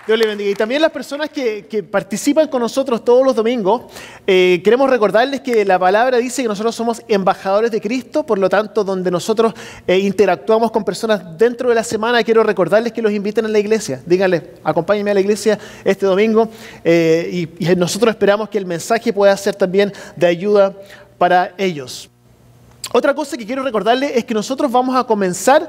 Dios le bendiga. Y también las personas que participan con nosotros todos los domingos, queremos recordarles que la palabra dice que nosotros somos embajadores de Cristo, por lo tanto, donde nosotros interactuamos con personas dentro de la semana, quiero recordarles que los inviten a la iglesia. Díganle, acompáñenme a la iglesia este domingo y nosotros esperamos que el mensaje pueda ser también de ayuda para ellos. Otra cosa que quiero recordarles es que nosotros vamos a comenzar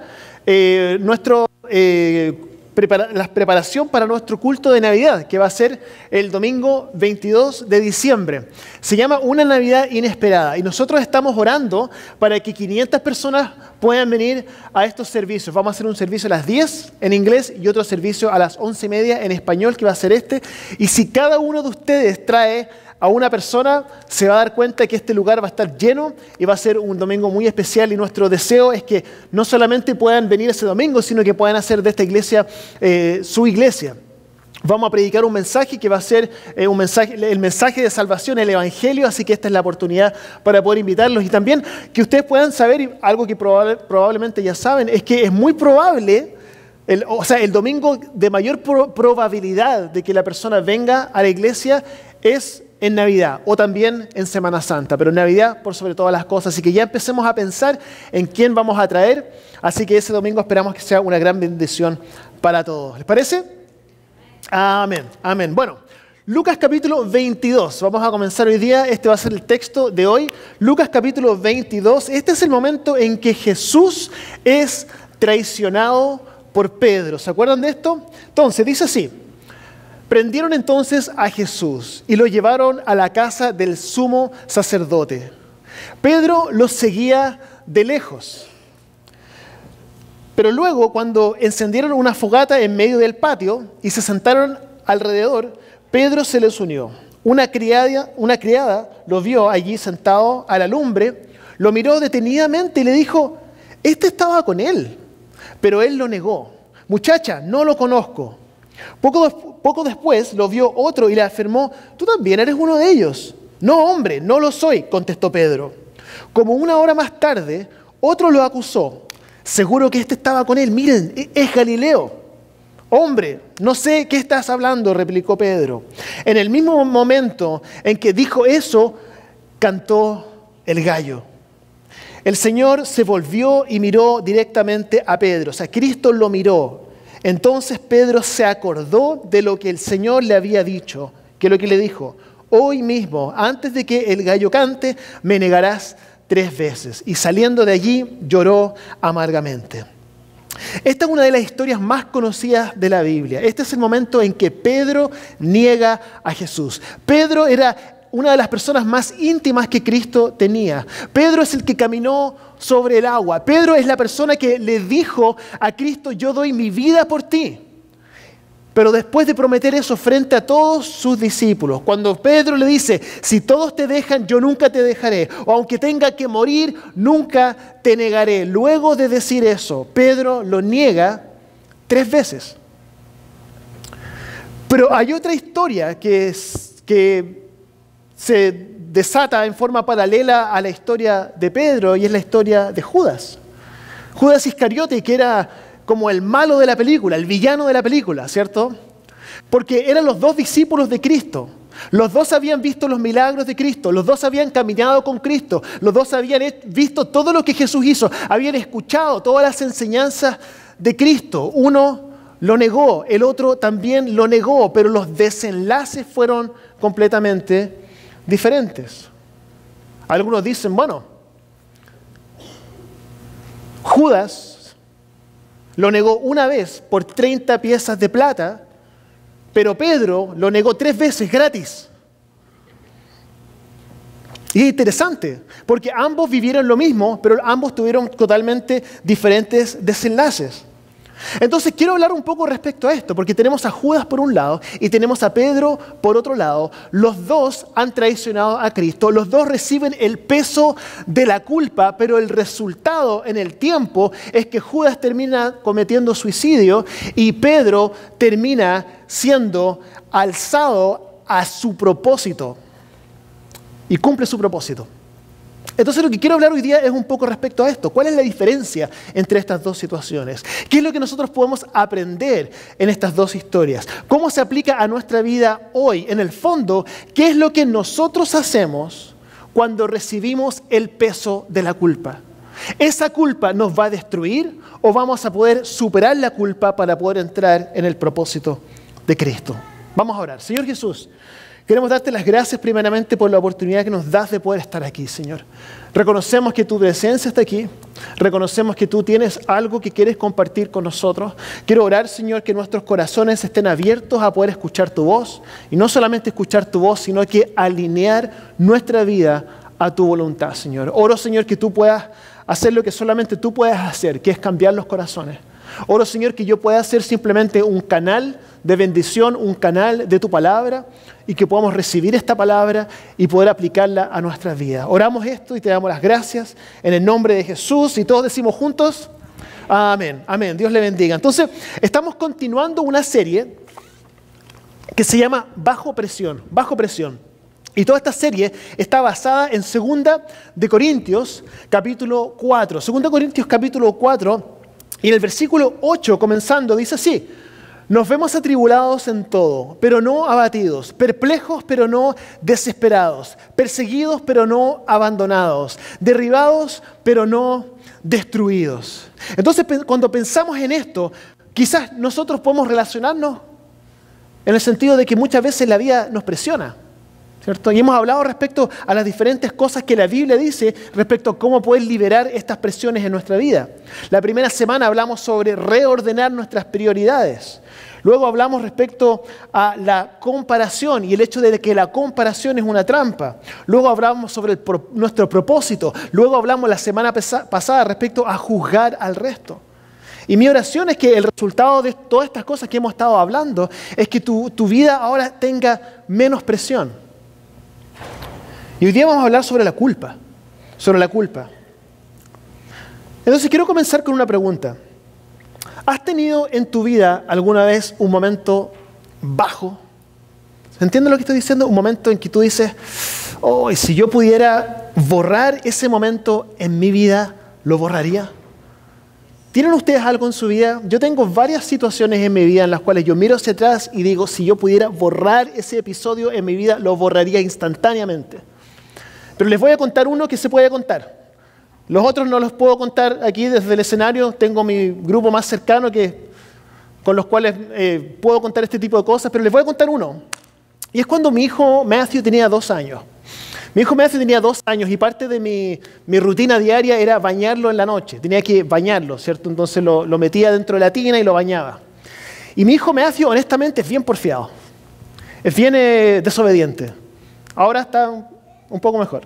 la preparación para nuestro culto de Navidad, que va a ser el domingo 22 de diciembre. Se llama Una Navidad Inesperada y nosotros estamos orando para que 500 personas puedan venir a estos servicios. Vamos a hacer un servicio a las 10 en inglés y otro servicio a las 11:30 en español, que va a ser este. Y si cada uno de ustedes trae a una persona, se va a dar cuenta que este lugar va a estar lleno y va a ser un domingo muy especial, y nuestro deseo es que no solamente puedan venir ese domingo, sino que puedan hacer de esta iglesia su iglesia. Vamos a predicar un mensaje que va a ser el mensaje de salvación, el evangelio, así que esta es la oportunidad para poder invitarlos. Y también que ustedes puedan saber, algo que probablemente ya saben, es que es muy probable, el domingo de mayor probabilidad de que la persona venga a la iglesia es en Navidad o también en Semana Santa, pero en Navidad por sobre todas las cosas. Así que ya empecemos a pensar en quién vamos a traer, así que ese domingo esperamos que sea una gran bendición para todos. ¿Les parece? Amén, amén. Bueno, Lucas capítulo 22, vamos a comenzar hoy día, este va a ser el texto de hoy. Lucas capítulo 22, este es el momento en que Jesús es traicionado por Pedro. ¿Se acuerdan de esto? Entonces, dice así: prendieron entonces a Jesús y lo llevaron a la casa del sumo sacerdote. Pedro los seguía de lejos. Pero luego, cuando encendieron una fogata en medio del patio y se sentaron alrededor, Pedro se les unió. Una criada lo vio allí sentado a la lumbre, lo miró detenidamente y le dijo: «Este estaba con él». Pero él lo negó. «Muchacha, no lo conozco». Poco después lo vio otro y le afirmó: «Tú también eres uno de ellos». «No, hombre, no lo soy», contestó Pedro. Como una hora más tarde, otro lo acusó: «Seguro que este estaba con él, miren, es Galileo». «Hombre, no sé qué estás hablando», replicó Pedro. En el mismo momento en que dijo eso, cantó el gallo. El Señor se volvió y miró directamente a Pedro, o sea, Cristo lo miró. Entonces Pedro se acordó de lo que el Señor le había dicho, que lo que le dijo: «Hoy mismo, antes de que el gallo cante, me negarás 3 veces». Y saliendo de allí, lloró amargamente. Esta es una de las historias más conocidas de la Biblia. Este es el momento en que Pedro niega a Jesús. Pedro era una de las personas más íntimas que Cristo tenía. Pedro es el que caminó sobre el agua. Pedro es la persona que le dijo a Cristo: «Yo doy mi vida por ti». Pero después de prometer eso frente a todos sus discípulos, cuando Pedro le dice: «Si todos te dejan, yo nunca te dejaré, o aunque tenga que morir, nunca te negaré». Luego de decir eso, Pedro lo niega 3 veces. Pero hay otra historia que se desata en forma paralela a la historia de Pedro, y es la historia de Judas. Judas Iscariote, que era como el malo de la película, el villano de la película, ¿cierto? Porque eran los 2 discípulos de Cristo. Los 2 habían visto los milagros de Cristo, los 2 habían caminado con Cristo, los 2 habían visto todo lo que Jesús hizo, habían escuchado todas las enseñanzas de Cristo. Uno lo negó, el otro también lo negó, pero los desenlaces fueron completamente diferentes. Algunos dicen: bueno, Judas lo negó una vez por 30 piezas de plata, pero Pedro lo negó 3 veces gratis. Y es interesante, porque ambos vivieron lo mismo, pero ambos tuvieron totalmente diferentes desenlaces. Entonces quiero hablar un poco respecto a esto, porque tenemos a Judas por un lado y tenemos a Pedro por otro lado. Los dos han traicionado a Cristo, los dos reciben el peso de la culpa, pero el resultado en el tiempo es que Judas termina cometiendo suicidio y Pedro termina siendo alzado a su propósito y cumple su propósito. Entonces lo que quiero hablar hoy día es un poco respecto a esto. ¿Cuál es la diferencia entre estas dos situaciones? ¿Qué es lo que nosotros podemos aprender en estas dos historias? ¿Cómo se aplica a nuestra vida hoy? En el fondo, ¿qué es lo que nosotros hacemos cuando recibimos el peso de la culpa? ¿Esa culpa nos va a destruir o vamos a poder superar la culpa para poder entrar en el propósito de Cristo? Vamos a orar. Señor Jesús, queremos darte las gracias primeramente por la oportunidad que nos das de poder estar aquí, Señor. Reconocemos que tu presencia está aquí. Reconocemos que tú tienes algo que quieres compartir con nosotros. Quiero orar, Señor, que nuestros corazones estén abiertos a poder escuchar tu voz. Y no solamente escuchar tu voz, sino que alinear nuestra vida a tu voluntad, Señor. Oro, Señor, que tú puedas hacer lo que solamente tú puedes hacer, que es cambiar los corazones. Oro, Señor, que yo pueda ser simplemente un canal de bendición, un canal de tu palabra y que podamos recibir esta palabra y poder aplicarla a nuestras vidas. Oramos esto y te damos las gracias en el nombre de Jesús y todos decimos juntos, amén, amén, Dios le bendiga. Entonces, estamos continuando una serie que se llama Bajo Presión, Bajo Presión. Y toda esta serie está basada en 2 de Corintios, capítulo 4. 2 Corintios, capítulo 4, y en el versículo 8, comenzando, dice así: nos vemos atribulados en todo, pero no abatidos, perplejos, pero no desesperados, perseguidos, pero no abandonados, derribados, pero no destruidos. Entonces, cuando pensamos en esto, quizás nosotros podemos relacionarnos en el sentido de que muchas veces la vida nos presiona, ¿cierto? Y hemos hablado respecto a las diferentes cosas que la Biblia dice respecto a cómo poder liberar estas presiones en nuestra vida. La primera semana hablamos sobre reordenar nuestras prioridades. Luego hablamos respecto a la comparación y el hecho de que la comparación es una trampa. Luego hablamos sobre nuestro propósito. Luego hablamos la semana pasada respecto a juzgar al resto. Y mi oración es que el resultado de todas estas cosas que hemos estado hablando es que tu vida ahora tenga menos presión. Y hoy día vamos a hablar sobre la culpa. Sobre la culpa. Entonces quiero comenzar con una pregunta. ¿Has tenido en tu vida alguna vez un momento bajo? ¿Se entiende lo que estoy diciendo? Un momento en que tú dices, oh, si yo pudiera borrar ese momento en mi vida, ¿lo borraría? ¿Tienen ustedes algo en su vida? Yo tengo varias situaciones en mi vida en las cuales yo miro hacia atrás y digo, si yo pudiera borrar ese episodio en mi vida, lo borraría instantáneamente. Pero les voy a contar uno que se puede contar. Los otros no los puedo contar aquí desde el escenario. Tengo mi grupo más cercano con los cuales puedo contar este tipo de cosas, pero les voy a contar uno. Y es cuando mi hijo Matthew tenía 2 años. Mi hijo Matthew tenía 2 años y parte de mi rutina diaria era bañarlo en la noche. Tenía que bañarlo, ¿cierto? Entonces lo metía dentro de la tina y lo bañaba. Y mi hijo Matthew, honestamente, es bien porfiado. Es bien desobediente. Ahora está un poco mejor.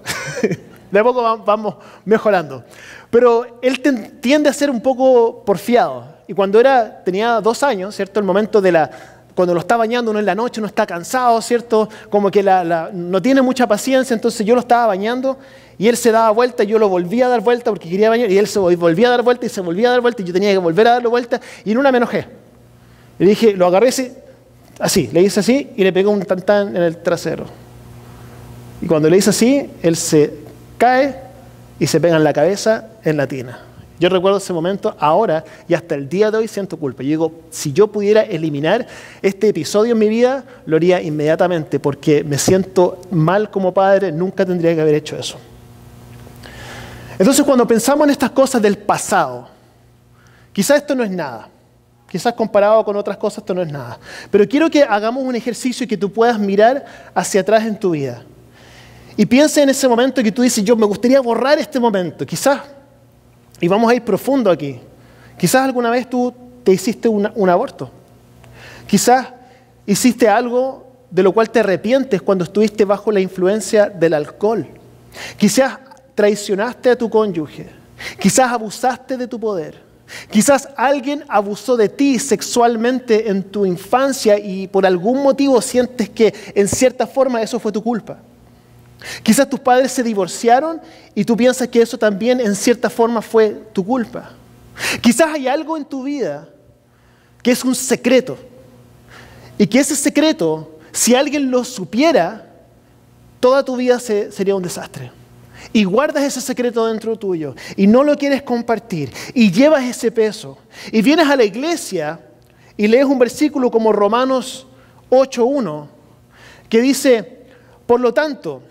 De a poco vamos mejorando. Pero él tiende a ser un poco porfiado. Y cuando tenía 2 años, ¿cierto? El momento cuando lo está bañando uno en la noche, uno está cansado, ¿cierto? Como que no tiene mucha paciencia, entonces yo lo estaba bañando y él se daba vuelta y yo lo volvía a dar vuelta porque quería bañar y él se volvía a dar vuelta y se volvía a dar vuelta y yo tenía que volver a darle vuelta y en una me enojé. Le dije, lo agarré así, le hice así y le pegué un tantán en el trasero. Y cuando le hice así, él se cae y se pega en la cabeza en la tina. Yo recuerdo ese momento ahora y hasta el día de hoy siento culpa. Yo digo, si yo pudiera eliminar este episodio en mi vida, lo haría inmediatamente porque me siento mal como padre, nunca tendría que haber hecho eso. Entonces cuando pensamos en estas cosas del pasado, quizás esto no es nada. Quizás comparado con otras cosas esto no es nada. Pero quiero que hagamos un ejercicio y que tú puedas mirar hacia atrás en tu vida. Y piensa en ese momento que tú dices, yo me gustaría borrar este momento. Quizás, y vamos a ir profundo aquí, quizás alguna vez tú te hiciste un aborto. Quizás hiciste algo de lo cual te arrepientes cuando estuviste bajo la influencia del alcohol. Quizás traicionaste a tu cónyuge. Quizás abusaste de tu poder. Quizás alguien abusó de ti sexualmente en tu infancia y por algún motivo sientes que en cierta forma eso fue tu culpa. Quizás tus padres se divorciaron y tú piensas que eso también en cierta forma fue tu culpa. Quizás hay algo en tu vida que es un secreto y que ese secreto, si alguien lo supiera, toda tu vida sería un desastre. Y guardas ese secreto dentro tuyo y no lo quieres compartir y llevas ese peso y vienes a la iglesia y lees un versículo como Romanos 8:1 que dice, por lo tanto,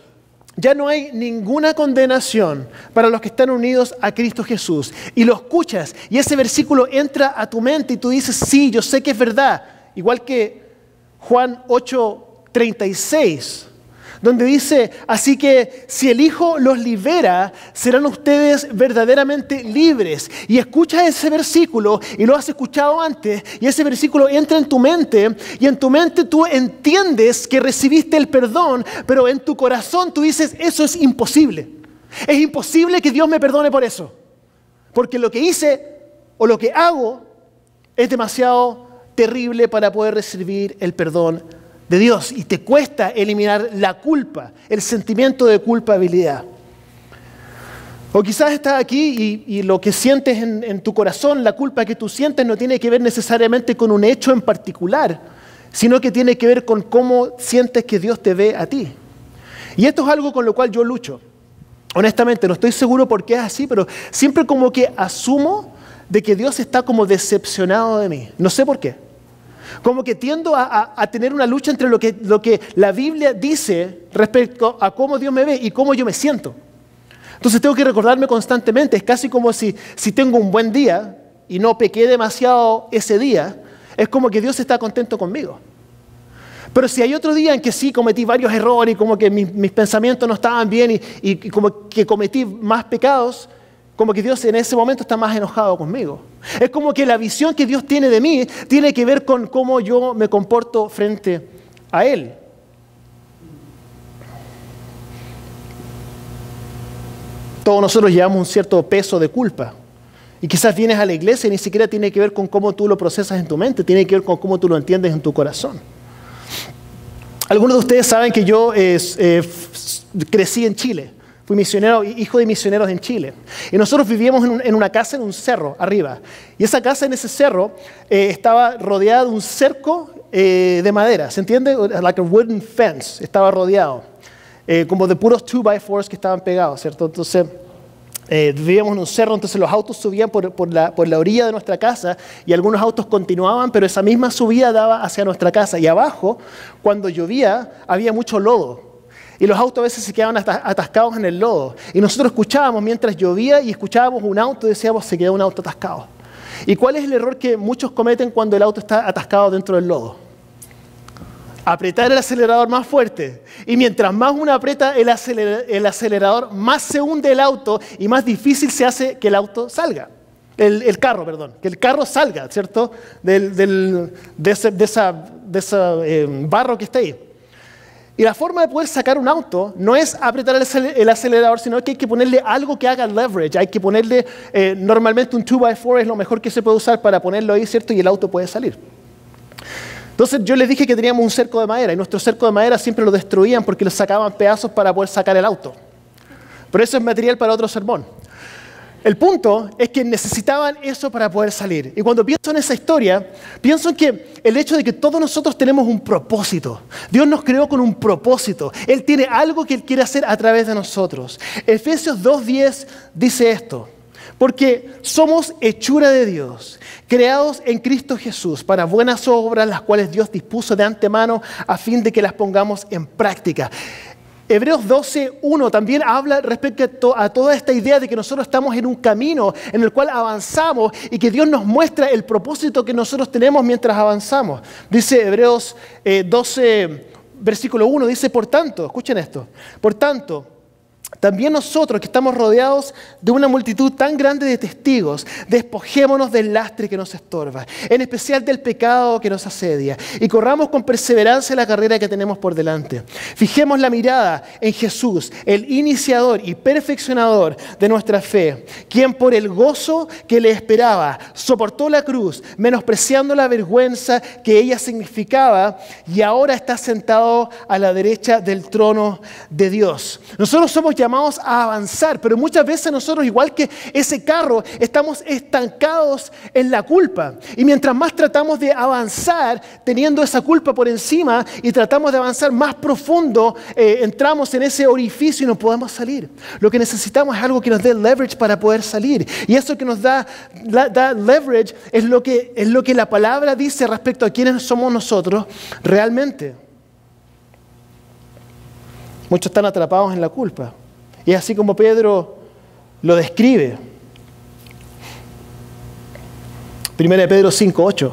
ya no hay ninguna condenación para los que están unidos a Cristo Jesús. Y lo escuchas y ese versículo entra a tu mente y tú dices, sí, yo sé que es verdad. Igual que Juan 8:36, donde dice, así que si el Hijo los libera, serán ustedes verdaderamente libres. Y escuchas ese versículo y lo has escuchado antes y ese versículo entra en tu mente y en tu mente tú entiendes que recibiste el perdón, pero en tu corazón tú dices, eso es imposible. Es imposible que Dios me perdone por eso. Porque lo que hice o lo que hago es demasiado terrible para poder recibir el perdón de Dios y te cuesta eliminar la culpa, el sentimiento de culpabilidad. O quizás estás aquí y lo que sientes en tu corazón, la culpa que tú sientes no tiene que ver necesariamente con un hecho en particular, sino que tiene que ver con cómo sientes que Dios te ve a ti. Y esto es algo con lo cual yo lucho. Honestamente, no estoy seguro por qué es así, pero siempre como que asumo de que Dios está como decepcionado de mí. No sé por qué. Como que tiendo a tener una lucha entre lo que la Biblia dice respecto a cómo Dios me ve y cómo yo me siento. Entonces tengo que recordarme constantemente, es casi como si tengo un buen día y no pequé demasiado ese día, es como que Dios está contento conmigo. Pero si hay otro día en que sí cometí varios errores y como que mis pensamientos no estaban bien y como que cometí más pecados, como que Dios en ese momento está más enojado conmigo. Es como que la visión que Dios tiene de mí tiene que ver con cómo yo me comporto frente a Él. Todos nosotros llevamos un cierto peso de culpa. Y quizás vienes a la iglesia y ni siquiera tiene que ver con cómo tú lo procesas en tu mente, tiene que ver con cómo tú lo entiendes en tu corazón. Algunos de ustedes saben que yo crecí en Chile. Fui misionero, hijo de misioneros en Chile. Y nosotros vivíamos en una casa en un cerro arriba. Y esa casa en ese cerro estaba rodeada de un cerco de madera. ¿Se entiende? Like a wooden fence. Estaba rodeado. Como de puros 2x4s que estaban pegados, ¿cierto? Entonces, vivíamos en un cerro, entonces los autos subían por la orilla de nuestra casa y algunos autos continuaban, pero esa misma subida daba hacia nuestra casa. Y abajo, cuando llovía, había mucho lodo. Y los autos a veces se quedaban atascados en el lodo. Y nosotros escuchábamos mientras llovía y escuchábamos un auto y decíamos, se quedó un auto atascado. ¿Y cuál es el error que muchos cometen cuando el auto está atascado dentro del lodo? Apretar el acelerador más fuerte. Y mientras más uno aprieta el acelerador, más se hunde el auto y más difícil se hace que el auto salga. El carro, perdón. Que el carro salga, ¿cierto? De ese barro que está ahí. Y la forma de poder sacar un auto no es apretar el acelerador, sino que hay que ponerle algo que haga leverage. Hay que ponerle, normalmente un 2x4 es lo mejor que se puede usar para ponerlo ahí, ¿cierto? Y el auto puede salir. Entonces yo les dije que teníamos un cerco de madera y nuestro cerco de madera siempre lo destruían porque lo sacaban pedazos para poder sacar el auto. Pero eso es material para otro sermón. El punto es que necesitaban eso para poder salir. Y cuando pienso en esa historia, pienso en que el hecho de que todos nosotros tenemos un propósito. Dios nos creó con un propósito. Él tiene algo que Él quiere hacer a través de nosotros. Efesios 2:10 dice esto. Porque somos hechura de Dios, creados en Cristo Jesús para buenas obras, las cuales Dios dispuso de antemano a fin de que las pongamos en práctica. Hebreos 12:1 también habla respecto a toda esta idea de que nosotros estamos en un camino en el cual avanzamos y que Dios nos muestra el propósito que nosotros tenemos mientras avanzamos. Dice Hebreos 12, versículo 1, dice, por tanto, escuchen esto, por tanto, también nosotros que estamos rodeados de una multitud tan grande de testigos, despojémonos del lastre que nos estorba, en especial del pecado que nos asedia, y corramos con perseverancia la carrera que tenemos por delante. Fijemos la mirada en Jesús, el iniciador y perfeccionador de nuestra fe, quien por el gozo que le esperaba soportó la cruz, menospreciando la vergüenza que ella significaba, y ahora está sentado a la derecha del trono de Dios. Nosotros somos llamados a avanzar, pero muchas veces nosotros, igual que ese carro, estamos estancados en la culpa. Y mientras más tratamos de avanzar teniendo esa culpa por encima y tratamos de avanzar más profundo, entramos en ese orificio y no podemos salir. Lo que necesitamos es algo que nos dé leverage para poder salir. Y eso que nos da leverage es lo que la palabra dice respecto a quiénes somos nosotros realmente. Muchos están atrapados en la culpa. Y es así como Pedro lo describe. 1 Pedro 5:8.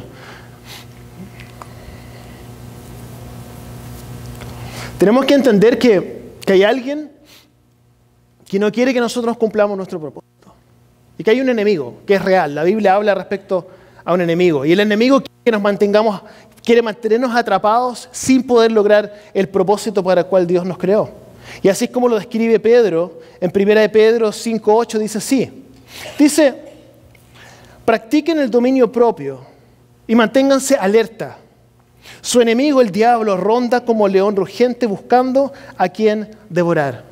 Tenemos que entender que hay alguien que no quiere que nosotros cumplamos nuestro propósito. Y que hay un enemigo que es real. La Biblia habla respecto a un enemigo. Y el enemigo quiere mantenernos atrapados sin poder lograr el propósito para el cual Dios nos creó. Y así es como lo describe Pedro, en 1 Pedro 5:8 dice así. Dice, practiquen el dominio propio y manténganse alerta. Su enemigo, el diablo, ronda como león rugiente buscando a quien devorar.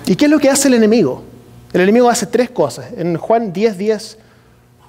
¿Y qué es lo que hace el enemigo? El enemigo hace tres cosas. En Juan 10:10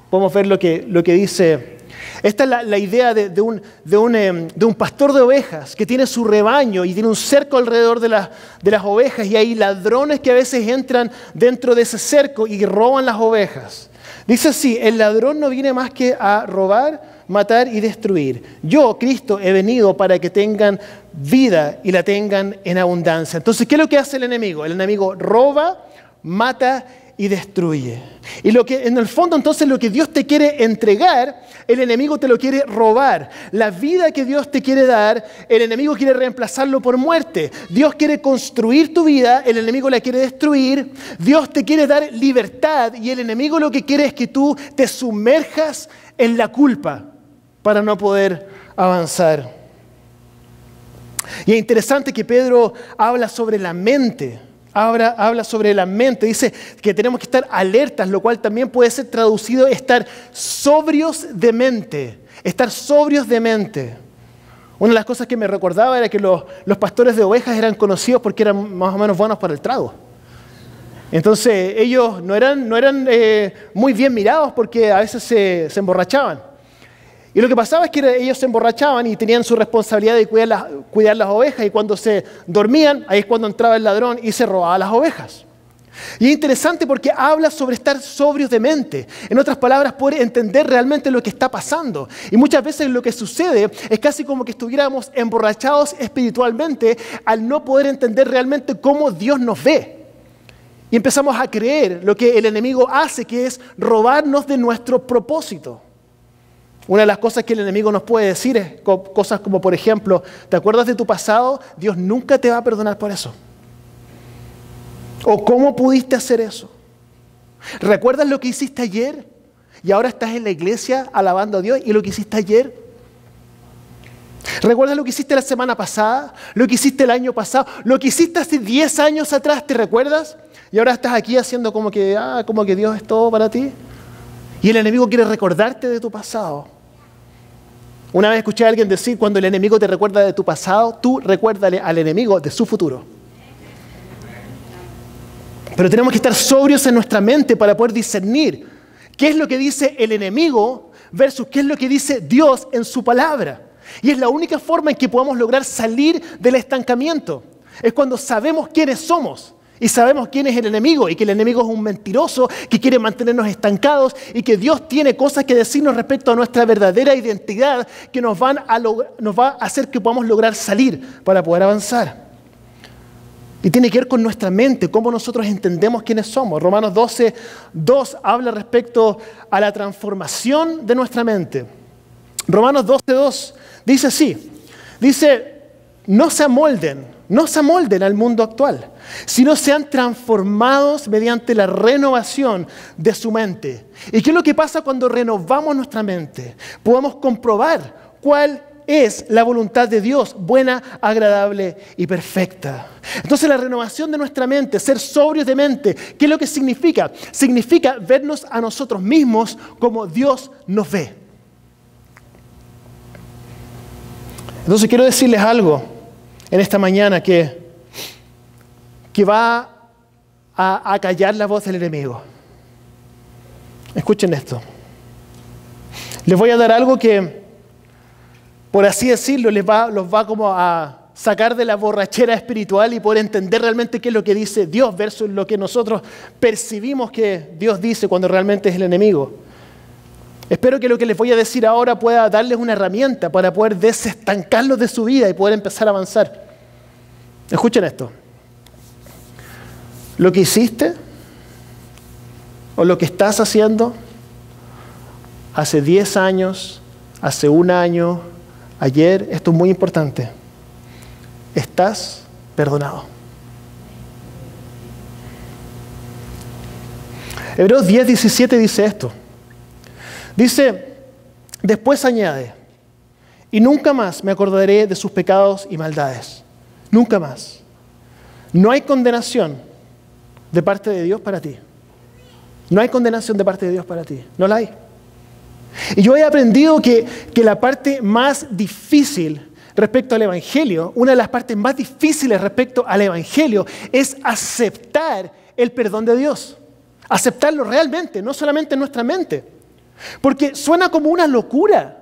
podemos ver lo que dice. Esta es la idea de un pastor de ovejas que tiene su rebaño y tiene un cerco alrededor de las ovejas, y hay ladrones que a veces entran dentro de ese cerco y roban las ovejas. Dice así, el ladrón no viene más que a robar, matar y destruir. Yo, Cristo, he venido para que tengan vida y la tengan en abundancia. Entonces, ¿qué es lo que hace el enemigo? El enemigo roba, mata y destruye. Y lo que en el fondo entonces lo que Dios te quiere entregar, el enemigo te lo quiere robar. La vida que Dios te quiere dar, el enemigo quiere reemplazarlo por muerte. Dios quiere construir tu vida, el enemigo la quiere destruir. Dios te quiere dar libertad y el enemigo lo que quiere es que tú te sumerjas en la culpa para no poder avanzar. Y es interesante que Pedro habla sobre la mente. Habla sobre la mente, dice que tenemos que estar alertas, lo cual también puede ser traducido estar sobrios de mente, estar sobrios de mente. Una de las cosas que me recordaba era que los pastores de ovejas eran conocidos porque eran más o menos buenos para el trago. Entonces ellos no eran muy bien mirados porque a veces se emborrachaban. Y lo que pasaba es que ellos se emborrachaban y tenían su responsabilidad de cuidar las ovejas, y cuando se dormían, ahí es cuando entraba el ladrón y se robaba las ovejas. Y es interesante porque habla sobre estar sobrios de mente. En otras palabras, poder entender realmente lo que está pasando. Y muchas veces lo que sucede es casi como que estuviéramos emborrachados espiritualmente al no poder entender realmente cómo Dios nos ve. Y empezamos a creer lo que el enemigo hace, que es robarnos de nuestro propósito. Una de las cosas que el enemigo nos puede decir es cosas como, por ejemplo, ¿te acuerdas de tu pasado? Dios nunca te va a perdonar por eso. ¿O cómo pudiste hacer eso? ¿Recuerdas lo que hiciste ayer? Y ahora estás en la iglesia alabando a Dios, y lo que hiciste ayer. ¿Recuerdas lo que hiciste la semana pasada? ¿Lo que hiciste el año pasado? ¿Lo que hiciste hace 10 años atrás? ¿Te recuerdas? Y ahora estás aquí haciendo como que Dios es todo para ti. Y el enemigo quiere recordarte de tu pasado. Una vez escuché a alguien decir, cuando el enemigo te recuerda de tu pasado, tú recuérdale al enemigo de su futuro. Pero tenemos que estar sobrios en nuestra mente para poder discernir qué es lo que dice el enemigo versus qué es lo que dice Dios en su palabra. Y es la única forma en que podamos lograr salir del estancamiento. Es cuando sabemos quiénes somos. Y sabemos quién es el enemigo, y que el enemigo es un mentiroso que quiere mantenernos estancados, y que Dios tiene cosas que decirnos respecto a nuestra verdadera identidad que nos va a hacer que podamos lograr salir para poder avanzar. Y tiene que ver con nuestra mente, cómo nosotros entendemos quiénes somos. Romanos 12:2 habla respecto a la transformación de nuestra mente. Romanos 12:2 dice así, dice, no se amolden no se amolden al mundo actual, sino sean transformados mediante la renovación de su mente. ¿Y qué es lo que pasa cuando renovamos nuestra mente? Podemos comprobar cuál es la voluntad de Dios, buena, agradable y perfecta. Entonces la renovación de nuestra mente, ser sobrios de mente, ¿qué es lo que significa? Significa vernos a nosotros mismos como Dios nos ve. Entonces quiero decirles algo en esta mañana que va a callar la voz del enemigo. Escuchen esto. Les voy a dar algo que, por así decirlo, los va como a sacar de la borrachera espiritual y poder entender realmente qué es lo que dice Dios versus lo que nosotros percibimos que Dios dice cuando realmente es el enemigo. Espero que lo que les voy a decir ahora pueda darles una herramienta para poder desestancarlos de su vida y poder empezar a avanzar. Escuchen esto. Lo que hiciste o lo que estás haciendo hace 10 años, hace 1 año, ayer, esto es muy importante. Estás perdonado. Hebreos 10:17 dice esto. Dice, después añade, y nunca más me acordaré de sus pecados y maldades. Nunca más. No hay condenación de parte de Dios para ti. No hay condenación de parte de Dios para ti. No la hay. Y yo he aprendido que la parte más difícil respecto al Evangelio, una de las partes más difíciles respecto al Evangelio, es aceptar el perdón de Dios. Aceptarlo realmente, no solamente en nuestra mente. Porque suena como una locura.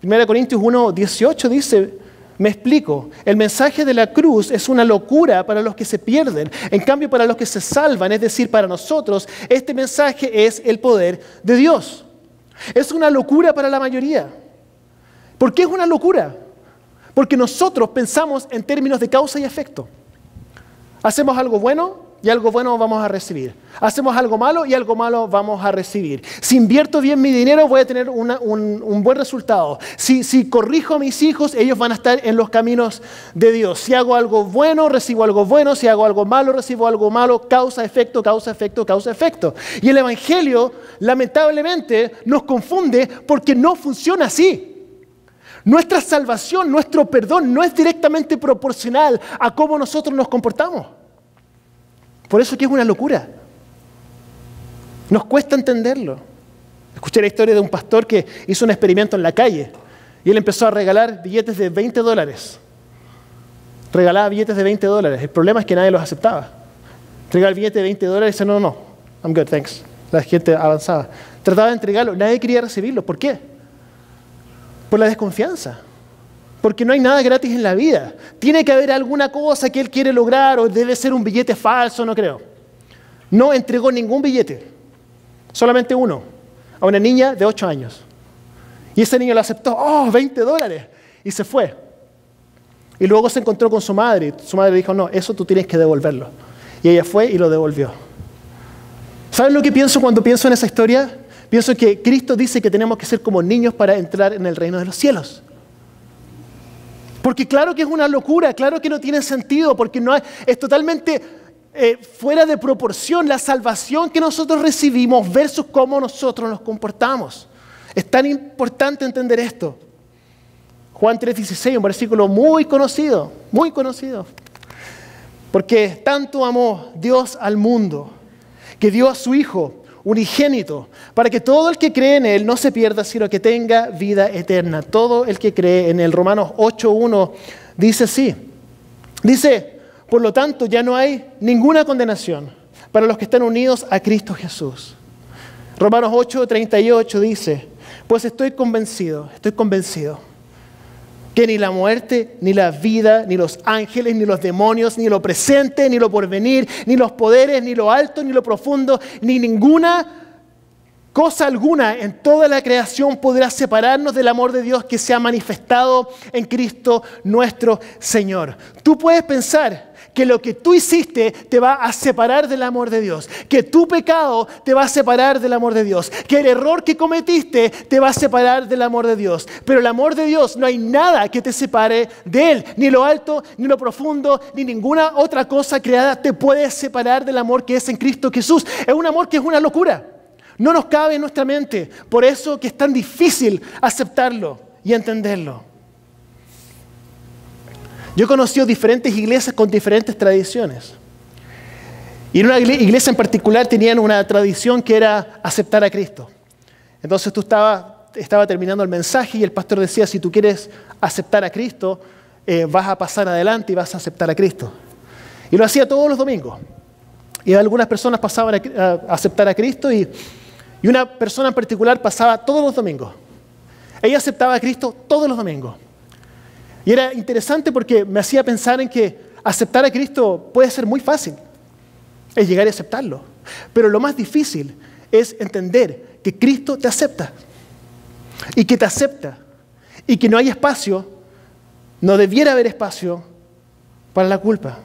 1 Corintios 1:18 dice, me explico, el mensaje de la cruz es una locura para los que se pierden. En cambio, para los que se salvan, es decir, para nosotros, este mensaje es el poder de Dios. Es una locura para la mayoría. ¿Por qué es una locura? Porque nosotros pensamos en términos de causa y efecto. Hacemos algo bueno y algo bueno vamos a recibir. Hacemos algo malo y algo malo vamos a recibir. Si invierto bien mi dinero voy a tener un buen resultado. Si corrijo a mis hijos, ellos van a estar en los caminos de Dios. Si hago algo bueno, recibo algo bueno. Si hago algo malo, recibo algo malo. Causa, efecto, causa, efecto, causa, efecto. Y el Evangelio, lamentablemente, nos confunde porque no funciona así. Nuestra salvación, nuestro perdón no es directamente proporcional a cómo nosotros nos comportamos. Por eso que es una locura. Nos cuesta entenderlo. Escuché la historia de un pastor que hizo un experimento en la calle y él empezó a regalar billetes de $20. Regalaba billetes de $20. El problema es que nadie los aceptaba. Entregaba el billete de $20 y dice, no, I'm good, thanks. La gente avanzaba. Trataba de entregarlo, nadie quería recibirlo. ¿Por qué? Por la desconfianza. Porque no hay nada gratis en la vida. Tiene que haber alguna cosa que él quiere lograr o debe ser un billete falso, no creo. No entregó ningún billete, solamente uno, a una niña de 8 años. Y ese niño lo aceptó, $20, y se fue. Y luego se encontró con su madre. Su madre dijo, no, eso tú tienes que devolverlo. Y ella fue y lo devolvió. ¿Saben lo que pienso cuando pienso en esa historia? Pienso que Cristo dice que tenemos que ser como niños para entrar en el reino de los cielos. Porque claro que es una locura, claro que no tiene sentido, porque es totalmente fuera de proporción la salvación que nosotros recibimos versus cómo nosotros nos comportamos. Es tan importante entender esto. Juan 3:16, un versículo muy conocido, muy conocido. Porque tanto amó Dios al mundo, que dio a su Hijo unigénito, para que todo el que cree en Él no se pierda, sino que tenga vida eterna. Todo el que cree en Él. Romanos 8:1 dice así. Dice, por lo tanto, ya no hay ninguna condenación para los que están unidos a Cristo Jesús. Romanos 8:38 dice, pues estoy convencido, que ni la muerte, ni la vida, ni los ángeles, ni los demonios, ni lo presente, ni lo porvenir, ni los poderes, ni lo alto, ni lo profundo, ni ninguna cosa alguna en toda la creación podrá separarnos del amor de Dios que se ha manifestado en Cristo nuestro Señor. Tú puedes pensar que lo que tú hiciste te va a separar del amor de Dios, que tu pecado te va a separar del amor de Dios, que el error que cometiste te va a separar del amor de Dios. Pero el amor de Dios, no hay nada que te separe de Él, ni lo alto, ni lo profundo, ni ninguna otra cosa creada te puede separar del amor que es en Cristo Jesús. Es un amor que es una locura, no nos cabe en nuestra mente, por eso que es tan difícil aceptarlo y entenderlo. Yo he conocido diferentes iglesias con diferentes tradiciones. Y en una iglesia en particular tenían una tradición que era aceptar a Cristo. Entonces tú estaba terminando el mensaje y el pastor decía, si tú quieres aceptar a Cristo, vas a pasar adelante y vas a aceptar a Cristo. Y lo hacía todos los domingos. Y algunas personas pasaban a aceptar a Cristo y una persona en particular pasaba todos los domingos. Ella aceptaba a Cristo todos los domingos. Y era interesante porque me hacía pensar en que aceptar a Cristo puede ser muy fácil. Es llegar y aceptarlo. Pero lo más difícil es entender que Cristo te acepta. Y que te acepta. Y que no hay espacio, no debiera haber espacio para la culpa.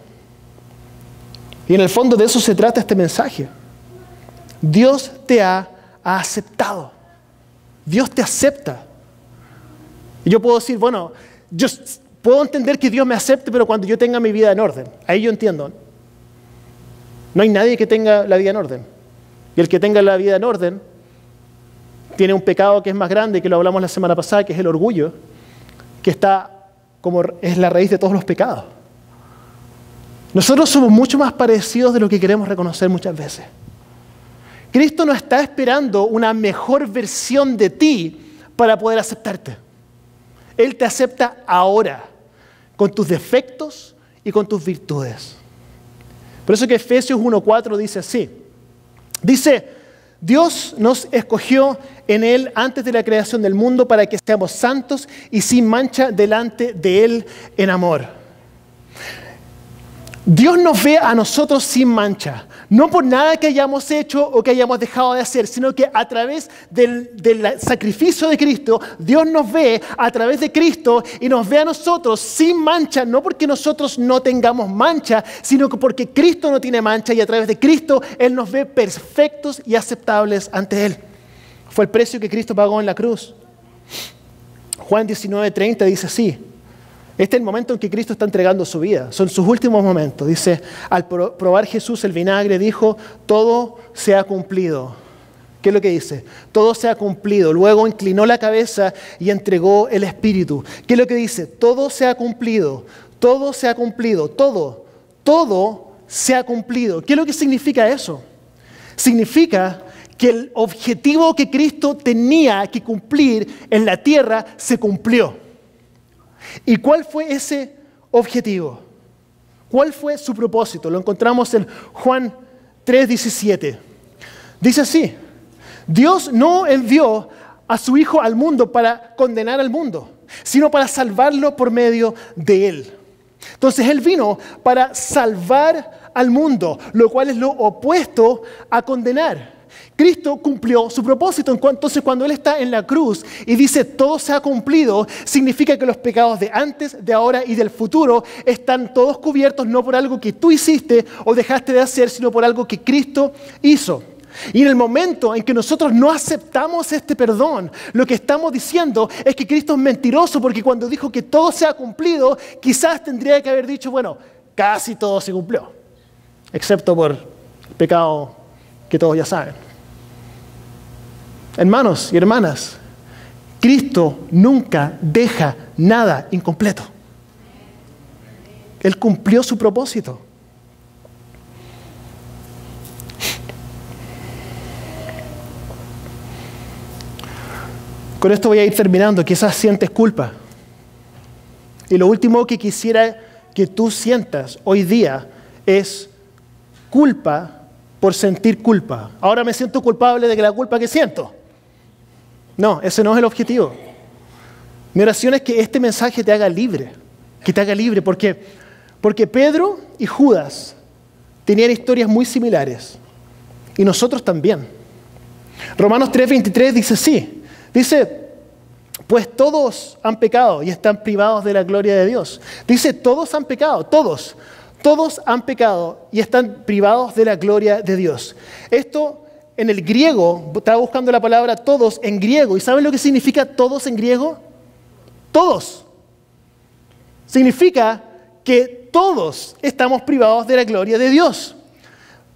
Y en el fondo de eso se trata este mensaje. Dios te ha aceptado. Dios te acepta. Y yo puedo decir, bueno, yo puedo entender que Dios me acepte, pero cuando yo tenga mi vida en orden. Ahí yo entiendo. No hay nadie que tenga la vida en orden. Y el que tenga la vida en orden tiene un pecado que es más grande, que lo hablamos la semana pasada, que es el orgullo, que es la raíz de todos los pecados. Nosotros somos mucho más parecidos de lo que queremos reconocer muchas veces. Cristo no está esperando una mejor versión de ti para poder aceptarte. Él te acepta ahora, con tus defectos y con tus virtudes. Por eso que Efesios 1:4 dice así. Dice, Dios nos escogió en Él antes de la creación del mundo para que seamos santos y sin mancha delante de Él en amor. Dios nos ve a nosotros sin mancha, no por nada que hayamos hecho o que hayamos dejado de hacer, sino que a través del sacrificio de Cristo, Dios nos ve a través de Cristo y nos ve a nosotros sin mancha, no porque nosotros no tengamos mancha, sino que porque Cristo no tiene mancha y a través de Cristo Él nos ve perfectos y aceptables ante Él. Fue el precio que Cristo pagó en la cruz. Juan 19:30 dice así. Este es el momento en que Cristo está entregando su vida. Son sus últimos momentos. Dice, al probar Jesús el vinagre, dijo, todo se ha cumplido. ¿Qué es lo que dice? Todo se ha cumplido. Luego inclinó la cabeza y entregó el Espíritu. ¿Qué es lo que dice? Todo se ha cumplido. Todo se ha cumplido. Todo se ha cumplido. ¿Qué es lo que significa eso? Significa que el objetivo que Cristo tenía que cumplir en la tierra se cumplió. ¿Y cuál fue ese objetivo? ¿Cuál fue su propósito? Lo encontramos en Juan 3:17. Dice así, Dios no envió a su Hijo al mundo para condenar al mundo, sino para salvarlo por medio de Él. Entonces Él vino para salvar al mundo, lo cual es lo opuesto a condenar. Cristo cumplió su propósito. Entonces cuando Él está en la cruz y dice todo se ha cumplido, significa que los pecados de antes, de ahora y del futuro están todos cubiertos no por algo que tú hiciste o dejaste de hacer, sino por algo que Cristo hizo. Y en el momento en que nosotros no aceptamos este perdón, lo que estamos diciendo es que Cristo es mentiroso, porque cuando dijo que todo se ha cumplido, quizás tendría que haber dicho, bueno, casi todo se cumplió, excepto por el pecado que todos ya saben. Hermanos y hermanas, Cristo nunca deja nada incompleto. Él cumplió su propósito. Con esto voy a ir terminando. Quizás sientes culpa. Y lo último que quisiera que tú sientas hoy día es culpa por sentir culpa. Ahora me siento culpable de que la culpa que siento. No, ese no es el objetivo. Mi oración es que este mensaje te haga libre. Que te haga libre porque Pedro y Judas tenían historias muy similares. Y nosotros también. Romanos 3:23 dice así. Dice, pues todos han pecado y están privados de la gloria de Dios. Dice, todos han pecado, todos. todos han pecado y están privados de la gloria de Dios. Esto en el griego, estaba buscando la palabra todos en griego, ¿y saben lo que significa todos en griego? Todos. Significa que todos estamos privados de la gloria de Dios.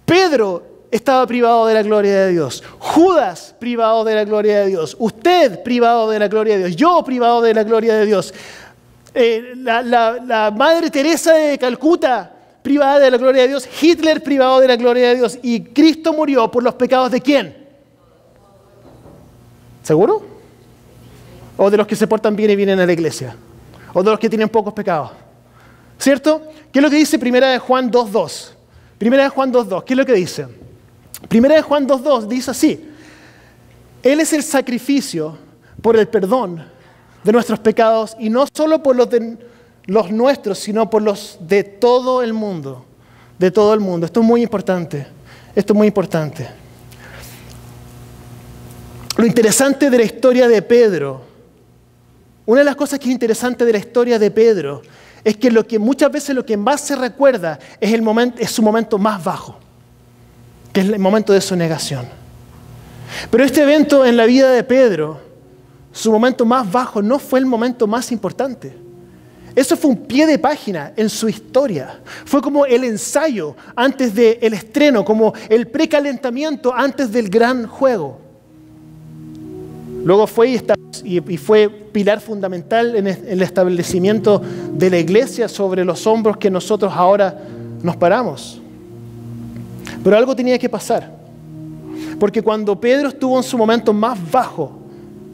Pedro estaba privado de la gloria de Dios. Judas privado de la gloria de Dios. Usted privado de la gloria de Dios. Yo privado de la gloria de Dios. La Madre Teresa de Calcuta privada de la gloria de Dios. Hitler privado de la gloria de Dios. Y Cristo murió por los pecados ¿de quién? ¿Seguro? ¿O de los que se portan bien y vienen a la iglesia? ¿O de los que tienen pocos pecados? ¿Cierto? ¿Qué es lo que dice 1 Juan 2.2? 1 Juan 2.2, ¿qué es lo que dice? 1 Juan 2.2 dice así: Él es el sacrificio por el perdón de nuestros pecados, y no solo por los nuestros, sino por los de todo el mundo. De todo el mundo. Esto es muy importante. Esto es muy importante. Lo interesante de la historia de Pedro, una de las cosas que es interesante de la historia de Pedro, es que muchas veces lo que más se recuerda es su momento más bajo, que es el momento de su negación. Pero este evento en la vida de Pedro, su momento más bajo, no fue el momento más importante. Eso fue un pie de página en su historia. Fue como el ensayo antes del estreno, como el precalentamiento antes del gran juego. Luego fue y fue pilar fundamental en el establecimiento de la iglesia sobre los hombros que nosotros ahora nos paramos. Pero algo tenía que pasar. Porque cuando Pedro estuvo en su momento más bajo,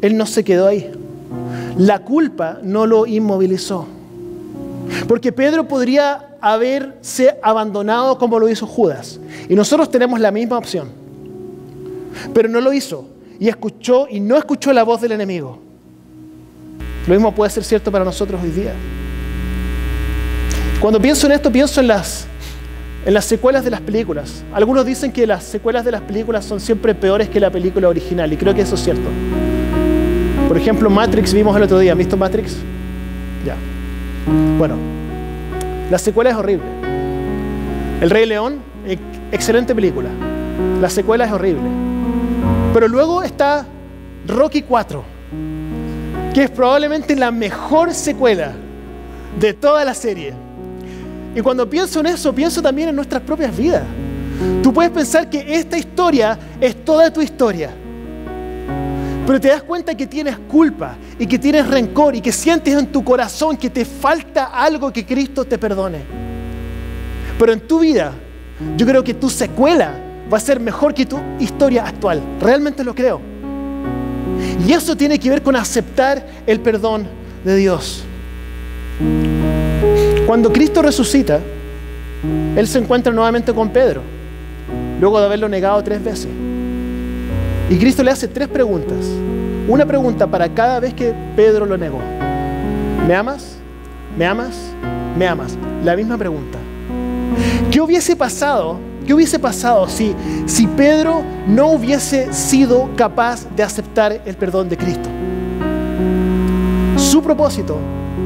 él no se quedó ahí. La culpa no lo inmovilizó. Porque Pedro podría haberse abandonado como lo hizo Judas. Y nosotros tenemos la misma opción. Pero no lo hizo. Y no escuchó la voz del enemigo. Lo mismo puede ser cierto para nosotros hoy día. Cuando pienso en esto, pienso en las secuelas de las películas. Algunos dicen que las secuelas de las películas son siempre peores que la película original, y creo que eso es cierto. Por ejemplo, Matrix, vimos el otro día. ¿Han visto Matrix? Ya. Bueno, la secuela es horrible. El Rey León, excelente película. La secuela es horrible. Pero luego está Rocky IV, que es probablemente la mejor secuela de toda la serie. Y cuando pienso en eso, pienso también en nuestras propias vidas. Tú puedes pensar que esta historia es toda tu historia, pero te das cuenta que tienes culpa y que tienes rencor y que sientes en tu corazón que te falta algo que Cristo te perdone. Pero en tu vida, yo creo que tu secuela va a ser mejor que tu historia actual. Realmente lo creo. Y eso tiene que ver con aceptar el perdón de Dios. Cuando Cristo resucita, Él se encuentra nuevamente con Pedro, luego de haberlo negado 3 veces. Y Cristo le hace 3 preguntas. Una pregunta para cada vez que Pedro lo negó. ¿Me amas? ¿Me amas? ¿Me amas? La misma pregunta. ¿Qué hubiese pasado si Pedro no hubiese sido capaz de aceptar el perdón de Cristo? Su propósito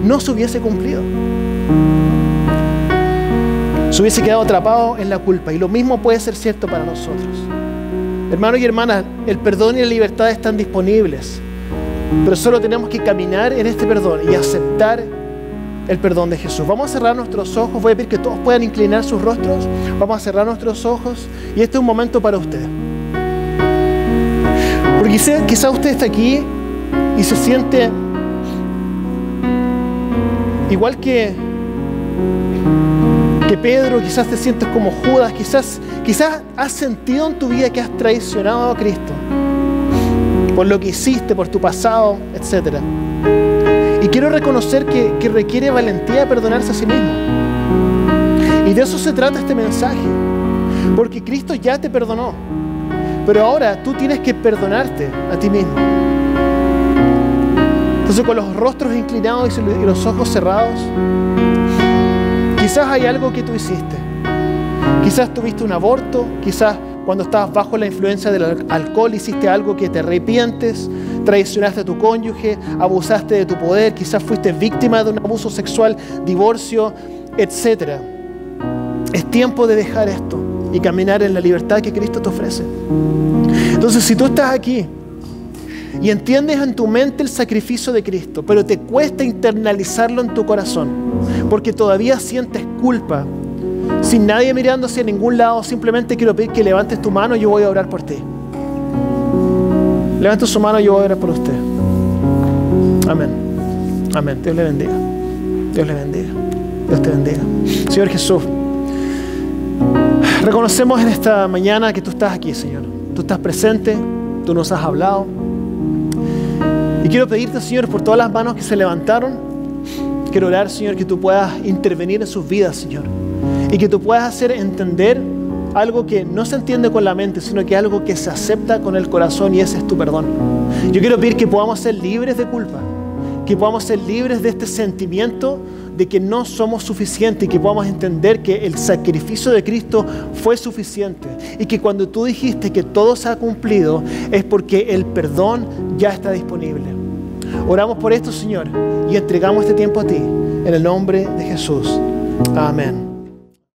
no se hubiese cumplido. Se hubiese quedado atrapado en la culpa. Y lo mismo puede ser cierto para nosotros. Hermanos y hermanas, el perdón y la libertad están disponibles, pero solo tenemos que caminar en este perdón y aceptar el perdón de Jesús. Vamos a cerrar nuestros ojos. Voy a pedir que todos puedan inclinar sus rostros. Vamos a cerrar nuestros ojos y este es un momento para usted. Porque quizá usted está aquí y se siente igual que Pedro, quizás te sientes como Judas, quizás has sentido en tu vida que has traicionado a Cristo por lo que hiciste, por tu pasado, etc. Y quiero reconocer que requiere valentía perdonarse a sí mismo. Y de eso se trata este mensaje, porque Cristo ya te perdonó, pero ahora tú tienes que perdonarte a ti mismo. Entonces, con los rostros inclinados y los ojos cerrados, quizás hay algo que tú hiciste. Quizás tuviste un aborto, quizás cuando estabas bajo la influencia del alcohol hiciste algo que te arrepientes, traicionaste a tu cónyuge, abusaste de tu poder, quizás fuiste víctima de un abuso sexual, divorcio, etc. Es tiempo de dejar esto y caminar en la libertad que Cristo te ofrece. Entonces, si tú estás aquí y entiendes en tu mente el sacrificio de Cristo, pero te cuesta internalizarlo en tu corazón, porque todavía sientes culpa, sin nadie mirando hacia ningún lado, simplemente quiero pedir que levantes tu mano y yo voy a orar por ti. Levanta su mano y yo voy a orar por usted. Amén. Amén. Dios le bendiga. Dios le bendiga. Dios te bendiga. Señor Jesús, reconocemos en esta mañana que tú estás aquí, Señor. Tú estás presente, tú nos has hablado. Y quiero pedirte, Señor, por todas las manos que se levantaron, quiero orar, Señor, que tú puedas intervenir en sus vidas, Señor. Y que tú puedas hacer entender algo que no se entiende con la mente, sino que algo que se acepta con el corazón, y ese es tu perdón. Yo quiero pedir que podamos ser libres de culpa, que podamos ser libres de este sentimiento de que no somos suficientes, y que podamos entender que el sacrificio de Cristo fue suficiente, y que cuando tú dijiste que todo se ha cumplido es porque el perdón ya está disponible. Oramos por esto, Señor, y entregamos este tiempo a ti en el nombre de Jesús. Amén.